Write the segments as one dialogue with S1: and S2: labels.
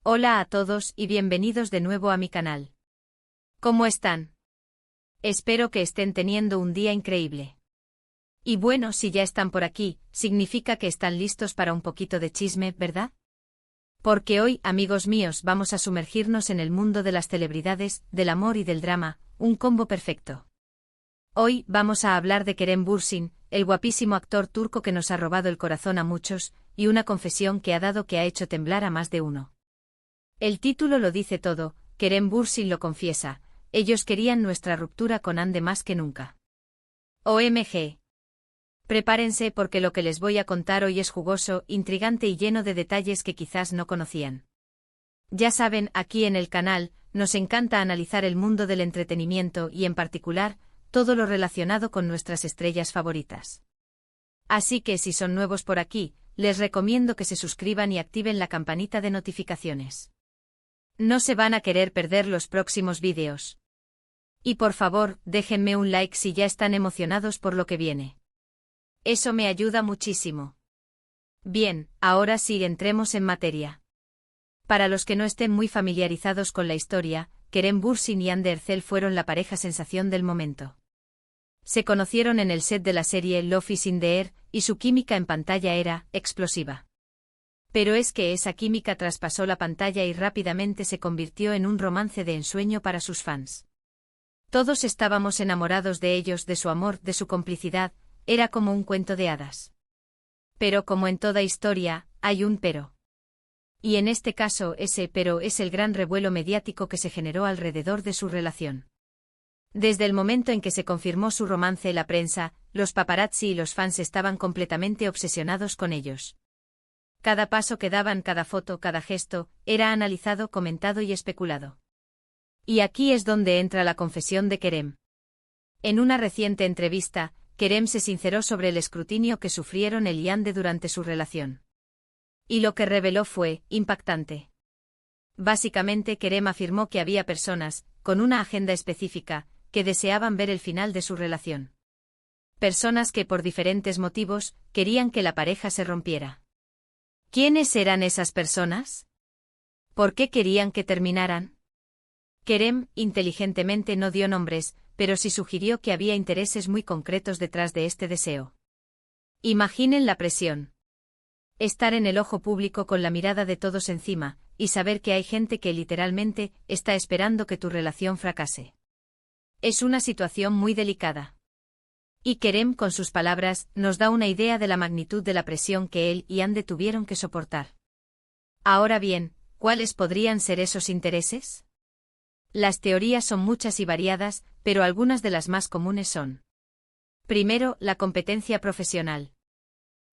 S1: Hola a todos y bienvenidos de nuevo a mi canal. ¿Cómo están? Espero que estén teniendo un día increíble. Y bueno, si ya están por aquí, significa que están listos para un poquito de chisme, ¿verdad? Porque hoy, amigos míos, vamos a sumergirnos en el mundo de las celebridades, del amor y del drama, un combo perfecto. Hoy vamos a hablar de Kerem Bürsin, el guapísimo actor turco que nos ha robado el corazón a muchos, y una confesión que ha dado que ha hecho temblar a más de uno. El título lo dice todo, Kerem Bürsin lo confiesa, ellos querían nuestra ruptura con Ande más que nunca. OMG. Prepárense porque lo que les voy a contar hoy es jugoso, intrigante y lleno de detalles que quizás no conocían. Ya saben, aquí en el canal, nos encanta analizar el mundo del entretenimiento y en particular, todo lo relacionado con nuestras estrellas favoritas. Así que si son nuevos por aquí, les recomiendo que se suscriban y activen la campanita de notificaciones. No se van a querer perder los próximos vídeos. Y por favor, déjenme un like si ya están emocionados por lo que viene. Eso me ayuda muchísimo. Bien, ahora sí entremos en materia. Para los que no estén muy familiarizados con la historia, Kerem Bürsin y Hande Erçel fueron la pareja sensación del momento. Se conocieron en el set de la serie Love is in the Air, y su química en pantalla era explosiva. Pero es que esa química traspasó la pantalla y rápidamente se convirtió en un romance de ensueño para sus fans. Todos estábamos enamorados de ellos, de su amor, de su complicidad, era como un cuento de hadas. Pero como en toda historia, hay un pero. Y en este caso ese pero es el gran revuelo mediático que se generó alrededor de su relación. Desde el momento en que se confirmó su romance, la prensa, los paparazzi y los fans estaban completamente obsesionados con ellos. Cada paso que daban, cada foto, cada gesto, era analizado, comentado y especulado. Y aquí es donde entra la confesión de Kerem. En una reciente entrevista, Kerem se sinceró sobre el escrutinio que sufrieron él y Hande durante su relación. Y lo que reveló fue impactante. Básicamente, Kerem afirmó que había personas, con una agenda específica, que deseaban ver el final de su relación. Personas que por diferentes motivos, querían que la pareja se rompiera. ¿Quiénes eran esas personas? ¿Por qué querían que terminaran? Kerem, inteligentemente no dio nombres, pero sí sugirió que había intereses muy concretos detrás de este deseo. Imaginen la presión. Estar en el ojo público con la mirada de todos encima, y saber que hay gente que literalmente está esperando que tu relación fracase. Es una situación muy delicada. Y Kerem, con sus palabras, nos da una idea de la magnitud de la presión que él y Hande tuvieron que soportar. Ahora bien, ¿cuáles podrían ser esos intereses? Las teorías son muchas y variadas, pero algunas de las más comunes son: primero, la competencia profesional.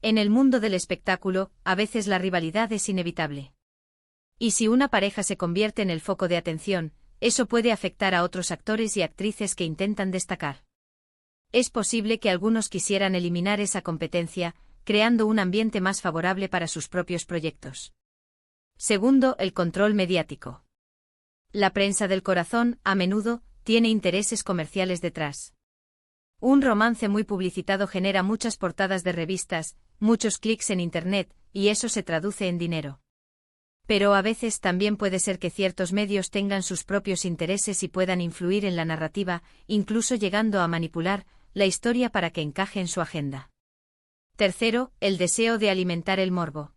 S1: En el mundo del espectáculo, a veces la rivalidad es inevitable. Y si una pareja se convierte en el foco de atención, eso puede afectar a otros actores y actrices que intentan destacar. Es posible que algunos quisieran eliminar esa competencia, creando un ambiente más favorable para sus propios proyectos. Segundo, el control mediático. La prensa del corazón, a menudo, tiene intereses comerciales detrás. Un romance muy publicitado genera muchas portadas de revistas, muchos clics en Internet, y eso se traduce en dinero. Pero a veces también puede ser que ciertos medios tengan sus propios intereses y puedan influir en la narrativa, incluso llegando a manipular la historia para que encaje en su agenda. Tercero, el deseo de alimentar el morbo.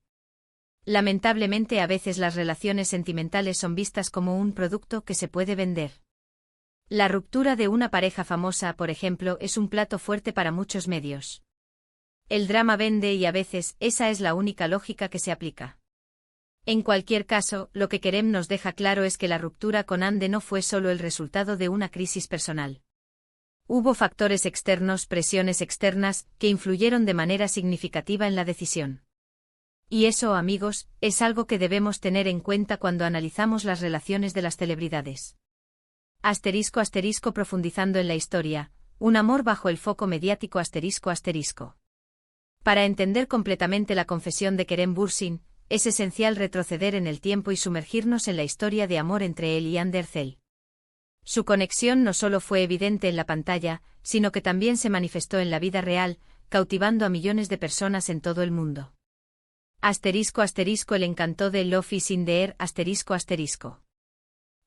S1: Lamentablemente a veces las relaciones sentimentales son vistas como un producto que se puede vender. La ruptura de una pareja famosa, por ejemplo, es un plato fuerte para muchos medios. El drama vende y a veces esa es la única lógica que se aplica. En cualquier caso, lo que Kerem nos deja claro es que la ruptura con Hande no fue solo el resultado de una crisis personal. Hubo factores externos, presiones externas, que influyeron de manera significativa en la decisión. Y eso, amigos, es algo que debemos tener en cuenta cuando analizamos las relaciones de las celebridades. Asterisco asterisco profundizando en la historia, un amor bajo el foco mediático asterisco asterisco. Para entender completamente la confesión de Kerem Bürsin, es esencial retroceder en el tiempo y sumergirnos en la historia de amor entre él y Hande Erçel. Su conexión no solo fue evidente en la pantalla, sino que también se manifestó en la vida real, cautivando a millones de personas en todo el mundo. El encanto de Love is in the Air.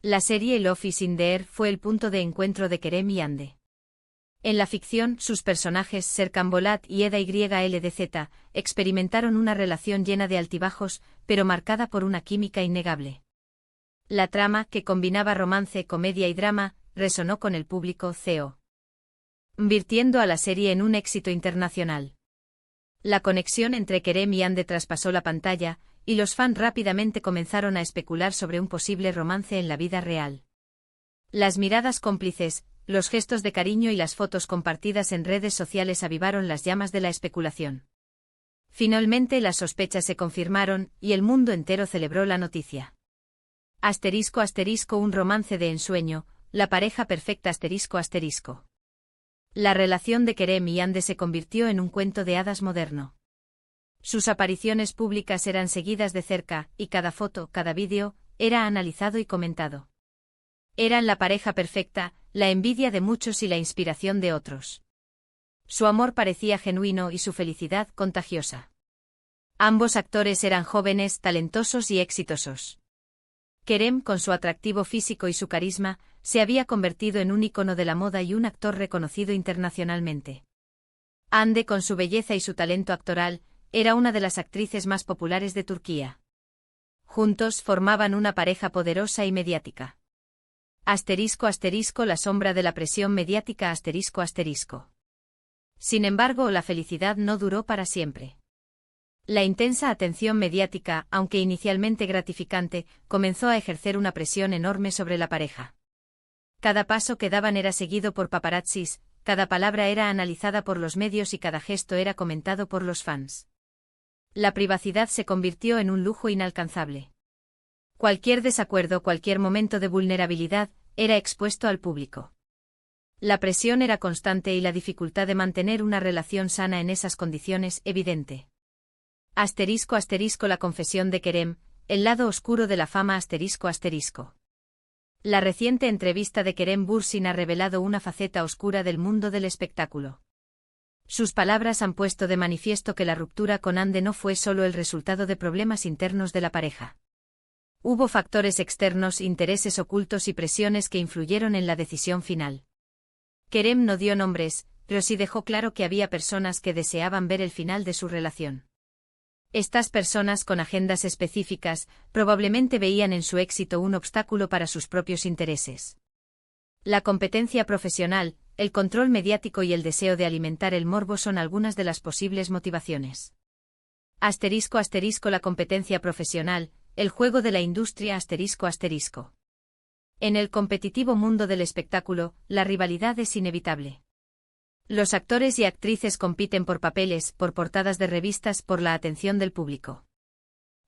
S1: La serie Love is in the Air fue el punto de encuentro de Kerem y Ande. En la ficción, sus personajes Serkan Bolat y Eda YLDZ experimentaron una relación llena de altibajos, pero marcada por una química innegable. La trama, que combinaba romance, comedia y drama, resonó con el público CEO, convirtiendo a la serie en un éxito internacional. La conexión entre Kerem y Ande traspasó la pantalla, y los fans rápidamente comenzaron a especular sobre un posible romance en la vida real. Las miradas cómplices, los gestos de cariño y las fotos compartidas en redes sociales avivaron las llamas de la especulación. Finalmente las sospechas se confirmaron, y el mundo entero celebró la noticia. Un romance de ensueño, la pareja perfecta. La relación de Kerem y Ande se convirtió en un cuento de hadas moderno. Sus apariciones públicas eran seguidas de cerca, y cada foto, cada vídeo, era analizado y comentado. Eran la pareja perfecta, la envidia de muchos y la inspiración de otros. Su amor parecía genuino y su felicidad contagiosa. Ambos actores eran jóvenes, talentosos y exitosos. Kerem, con su atractivo físico y su carisma, se había convertido en un ícono de la moda y un actor reconocido internacionalmente. Ande, con su belleza y su talento actoral, era una de las actrices más populares de Turquía. Juntos formaban una pareja poderosa y mediática. La sombra de la presión mediática. Sin embargo, la felicidad no duró para siempre. La intensa atención mediática, aunque inicialmente gratificante, comenzó a ejercer una presión enorme sobre la pareja. Cada paso que daban era seguido por paparazzis, cada palabra era analizada por los medios y cada gesto era comentado por los fans. La privacidad se convirtió en un lujo inalcanzable. Cualquier desacuerdo, cualquier momento de vulnerabilidad, era expuesto al público. La presión era constante y la dificultad de mantener una relación sana en esas condiciones evidente. La confesión de Kerem, el lado oscuro de la fama. La reciente entrevista de Kerem Bürsin ha revelado una faceta oscura del mundo del espectáculo. Sus palabras han puesto de manifiesto que la ruptura con Ande no fue solo el resultado de problemas internos de la pareja. Hubo factores externos, intereses ocultos y presiones que influyeron en la decisión final. Kerem no dio nombres, pero sí dejó claro que había personas que deseaban ver el final de su relación. Estas personas, con agendas específicas, probablemente veían en su éxito un obstáculo para sus propios intereses. La competencia profesional, el control mediático y el deseo de alimentar el morbo son algunas de las posibles motivaciones. La competencia profesional, el juego de la industria. En el competitivo mundo del espectáculo, la rivalidad es inevitable. Los actores y actrices compiten por papeles, por portadas de revistas, por la atención del público.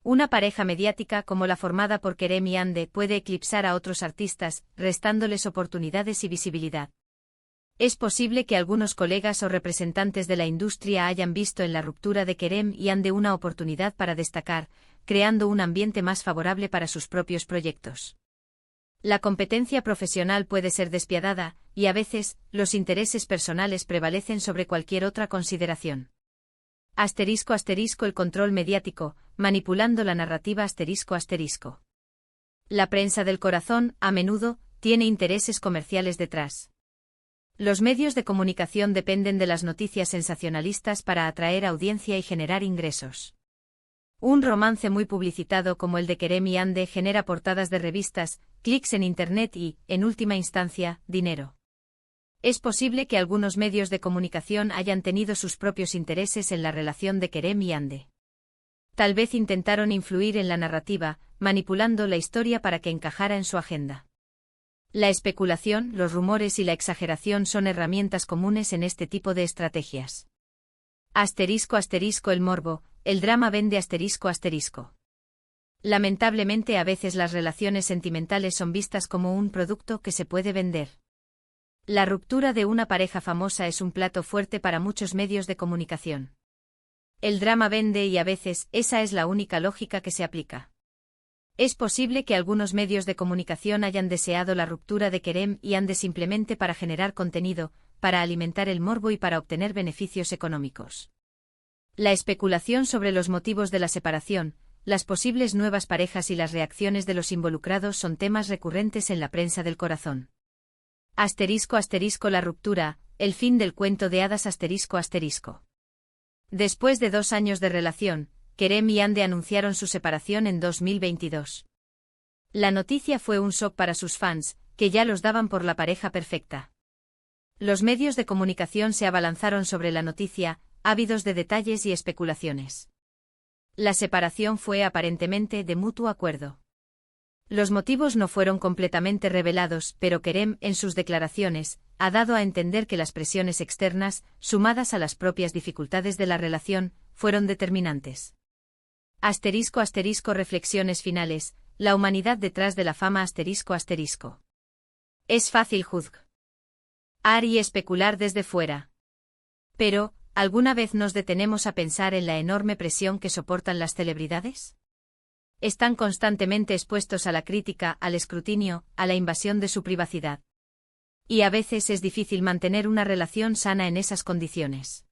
S1: Una pareja mediática como la formada por Kerem y Ande puede eclipsar a otros artistas, restándoles oportunidades y visibilidad. Es posible que algunos colegas o representantes de la industria hayan visto en la ruptura de Kerem y Ande una oportunidad para destacar, creando un ambiente más favorable para sus propios proyectos. La competencia profesional puede ser despiadada, y a veces, los intereses personales prevalecen sobre cualquier otra consideración. El control mediático, manipulando la narrativa. La prensa del corazón, a menudo, tiene intereses comerciales detrás. Los medios de comunicación dependen de las noticias sensacionalistas para atraer audiencia y generar ingresos. Un romance muy publicitado como el de Kerem y Ande genera portadas de revistas, clics en Internet y, en última instancia, dinero. Es posible que algunos medios de comunicación hayan tenido sus propios intereses en la relación de Kerem y Ande. Tal vez intentaron influir en la narrativa, manipulando la historia para que encajara en su agenda. La especulación, los rumores y la exageración son herramientas comunes en este tipo de estrategias. El morbo, el drama vende. Lamentablemente a veces las relaciones sentimentales son vistas como un producto que se puede vender. La ruptura de una pareja famosa es un plato fuerte para muchos medios de comunicación. El drama vende y a veces esa es la única lógica que se aplica. Es posible que algunos medios de comunicación hayan deseado la ruptura de Kerem y Ande simplemente para generar contenido, para alimentar el morbo y para obtener beneficios económicos. La especulación sobre los motivos de la separación, las posibles nuevas parejas y las reacciones de los involucrados son temas recurrentes en la prensa del corazón. *** La ruptura, el fin del cuento de hadas ***. Después de 2 años de relación, Kerem y Hande anunciaron su separación en 2022. La noticia fue un shock para sus fans, que ya los daban por la pareja perfecta. Los medios de comunicación se abalanzaron sobre la noticia, ávidos de detalles y especulaciones. La separación fue aparentemente de mutuo acuerdo. Los motivos no fueron completamente revelados, pero Kerem, en sus declaraciones, ha dado a entender que las presiones externas, sumadas a las propias dificultades de la relación, fueron determinantes. *** Reflexiones finales, la humanidad detrás de la fama ***. Es fácil juzgar y especular desde fuera. Pero, ¿alguna vez nos detenemos a pensar en la enorme presión que soportan las celebridades? Están constantemente expuestos a la crítica, al escrutinio, a la invasión de su privacidad. Y a veces es difícil mantener una relación sana en esas condiciones.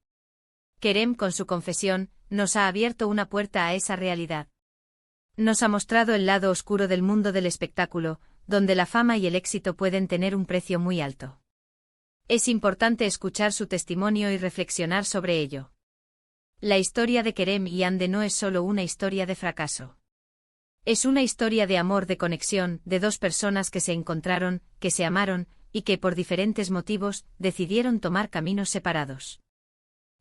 S1: Kerem, con su confesión, nos ha abierto una puerta a esa realidad. Nos ha mostrado el lado oscuro del mundo del espectáculo, donde la fama y el éxito pueden tener un precio muy alto. Es importante escuchar su testimonio y reflexionar sobre ello. La historia de Kerem y Hande no es solo una historia de fracaso. Es una historia de amor, de conexión, de 2 personas que se encontraron, que se amaron, y que por diferentes motivos, decidieron tomar caminos separados.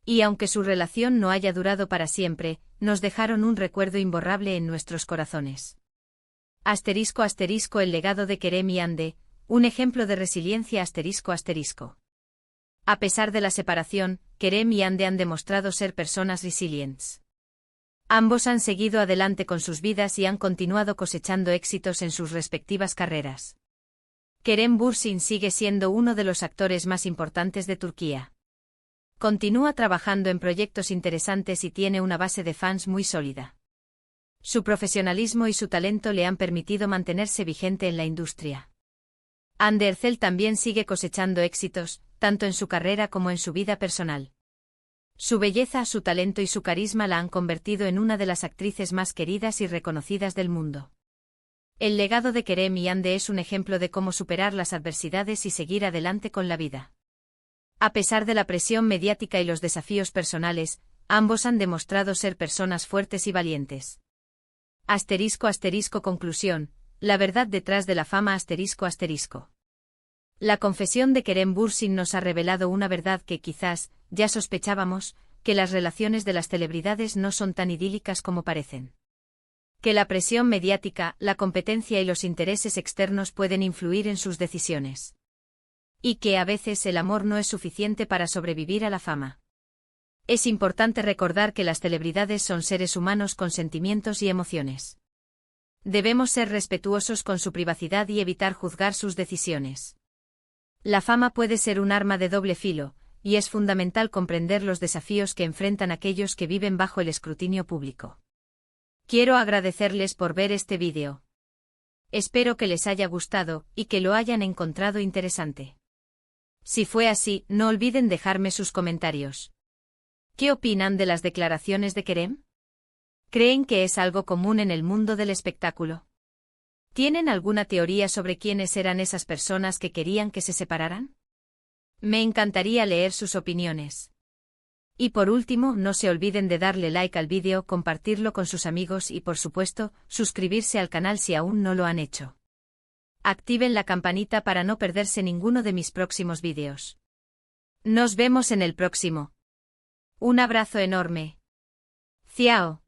S1: Y aunque su relación no haya durado para siempre, nos dejaron un recuerdo imborrable en nuestros corazones. ***, el legado de Kerem y Hande, un ejemplo de resiliencia ***. A pesar de la separación, Kerem y Hande han demostrado ser personas resilientes. Ambos han seguido adelante con sus vidas y han continuado cosechando éxitos en sus respectivas carreras. Kerem Bürsin sigue siendo uno de los actores más importantes de Turquía. Continúa trabajando en proyectos interesantes y tiene una base de fans muy sólida. Su profesionalismo y su talento le han permitido mantenerse vigente en la industria. Hande Erçel también sigue cosechando éxitos, tanto en su carrera como en su vida personal. Su belleza, su talento y su carisma la han convertido en una de las actrices más queridas y reconocidas del mundo. El legado de Kerem y Hande es un ejemplo de cómo superar las adversidades y seguir adelante con la vida. A pesar de la presión mediática y los desafíos personales, ambos han demostrado ser personas fuertes y valientes. ***. Conclusión, la verdad detrás de la fama ***. La confesión de Kerem Bürsin nos ha revelado una verdad que quizás ya sospechábamos, que las relaciones de las celebridades no son tan idílicas como parecen. Que la presión mediática, la competencia y los intereses externos pueden influir en sus decisiones. Y que a veces el amor no es suficiente para sobrevivir a la fama. Es importante recordar que las celebridades son seres humanos con sentimientos y emociones. Debemos ser respetuosos con su privacidad y evitar juzgar sus decisiones. La fama puede ser un arma de doble filo, y es fundamental comprender los desafíos que enfrentan aquellos que viven bajo el escrutinio público. Quiero agradecerles por ver este vídeo. Espero que les haya gustado y que lo hayan encontrado interesante. Si fue así, no olviden dejarme sus comentarios. ¿Qué opinan de las declaraciones de Kerem? ¿Creen que es algo común en el mundo del espectáculo? ¿Tienen alguna teoría sobre quiénes eran esas personas que querían que se separaran? Me encantaría leer sus opiniones. Y por último, no se olviden de darle like al vídeo, compartirlo con sus amigos y por supuesto, suscribirse al canal si aún no lo han hecho. Activen la campanita para no perderse ninguno de mis próximos vídeos. Nos vemos en el próximo. Un abrazo enorme. Ciao.